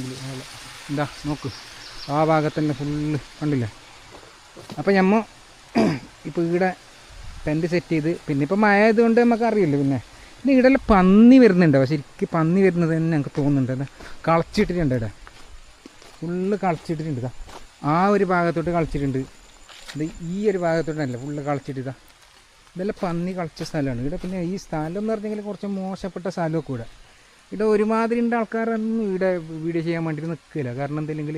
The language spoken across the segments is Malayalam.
എന്താ നോക്ക് ആ ഭാഗത്തന്നെ ഫുള്ള് കണ്ടില്ലേ. അപ്പം ഞമ്മ ഇപ്പോൾ ഇവിടെ ടെൻറ്റ് സെറ്റ് ചെയ്ത് പിന്നെ ഇപ്പം മഴ ആയതുകൊണ്ട് നമുക്ക് അറിയില്ല. പിന്നെ ഇവിടെ പന്നി വരുന്നുണ്ട്. പക്ഷെ ശരിക്കും പന്നി വരുന്നത് തന്നെ ഞങ്ങൾക്ക് തോന്നുന്നുണ്ട്. അത് കളച്ചിട്ടിട്ടുണ്ട് ഇവിടെ ഫുള്ള് കളച്ചിട്ടിട്ടുണ്ട്. ഇതാ ആ ഒരു ഭാഗത്തോട്ട് കളിച്ചിട്ടുണ്ട്. ഇത് ഈ ഒരു ഭാഗത്തോട്ടല്ല ഫുള്ള് കളിച്ചിട്ട് ഇതെല്ലാം പന്നി കളിച്ച സ്ഥലമാണ് ഇവിടെ. പിന്നെ ഈ സ്ഥലം എന്ന് പറഞ്ഞെങ്കിൽ കുറച്ച് മോശപ്പെട്ട സ്ഥലമൊക്കെ ഇവിടെ ഒരുമാതിരി ഉണ്ട് ആൾക്കാരൊന്നും ഇവിടെ വീഡിയോ ചെയ്യാൻ വേണ്ടിയിട്ട് നിൽക്കില്ല. കാരണം എന്തെങ്കിൽ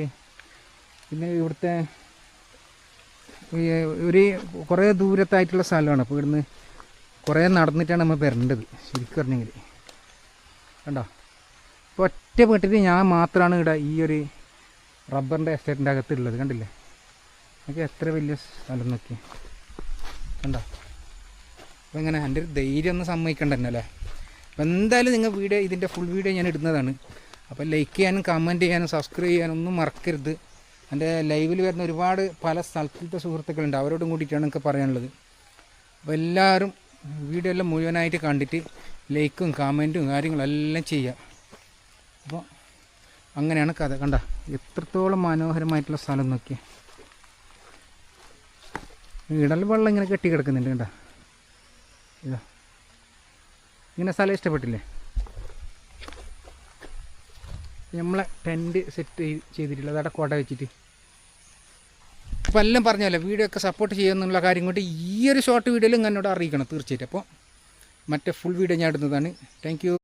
പിന്നെ ഇവിടുത്തെ ഒരു കുറേ ദൂരത്തായിട്ടുള്ള സ്ഥലമാണ്. അപ്പോൾ ഇവിടുന്ന് കുറേ നടന്നിട്ടാണ് നമ്മൾ വരേണ്ടത് ശരിക്കും പറഞ്ഞെങ്കിൽ. കണ്ടോ ഇപ്പോൾ ഒറ്റ വീട്ടിൽ ഞാൻ മാത്രമാണ് ഇവിടെ ഈ ഒരു റബ്ബറിൻ്റെ എസ്റ്റേറ്റിൻ്റെ അകത്തുള്ളത്. കണ്ടില്ലേ എനിക്ക് എത്ര വലിയ സ്ഥലം നോക്കി കണ്ടോ. അപ്പോൾ ഇങ്ങനെ എൻ്റെ ഒരു ധൈര്യം ഒന്നും സമ്മതിക്കണ്ട തന്നെ അല്ലേ. അപ്പോൾ എന്തായാലും നിങ്ങൾ ഇതിൻ്റെ ഫുൾ വീഡിയോ ഞാൻ ഇടുന്നതാണ്. അപ്പോൾ ലൈക്ക് ചെയ്യാനും കമൻറ്റ് ചെയ്യാനും സബ്സ്ക്രൈബ് ചെയ്യാനും ഒന്നും മറക്കരുത്. എൻ്റെ ലൈവിൽ വരുന്ന ഒരുപാട് പല സ്ഥലത്തിലത്തെ സുഹൃത്തുക്കളുണ്ട്, അവരോടും കൂടിയിട്ടാണ് എനിക്ക് പറയാനുള്ളത്. അപ്പോൾ എല്ലാവരും വീഡിയോ എല്ലാം മുഴുവനായിട്ട് കണ്ടിട്ട് ലൈക്കും കമൻറ്റും കാര്യങ്ങളെല്ലാം ചെയ്യുക. അപ്പോൾ അങ്ങനെയാണ് കഥ. കണ്ട എത്രത്തോളം മനോഹരമായിട്ടുള്ള സ്ഥലം നോക്കിയേ. ഇടൽ വെള്ളം ഇങ്ങനെ കെട്ടി കിടക്കുന്നുണ്ട്. കണ്ട ഇതാ ഇങ്ങനെ സ്ഥലം ഇഷ്ടപ്പെട്ടില്ലേ. നമ്മളെ ടെൻറ്റ് സെറ്റ് ചെയ്തിട്ടുള്ളത് അവിടെ കോട്ട വെച്ചിട്ട്. അപ്പോൾ എല്ലാം പറഞ്ഞല്ലോ വീഡിയോ ഒക്കെ സപ്പോർട്ട് ചെയ്യുമെന്നുള്ള കാര്യം കൊണ്ട് ഈ ഒരു ഷോർട്ട് വീഡിയോയിൽ എന്നോട് അറിയിക്കണം തീർച്ചയായിട്ടും. അപ്പോൾ മറ്റേ ഫുൾ വീഡിയോ ഞാൻ ഇടുന്നതാണ്. Thank you.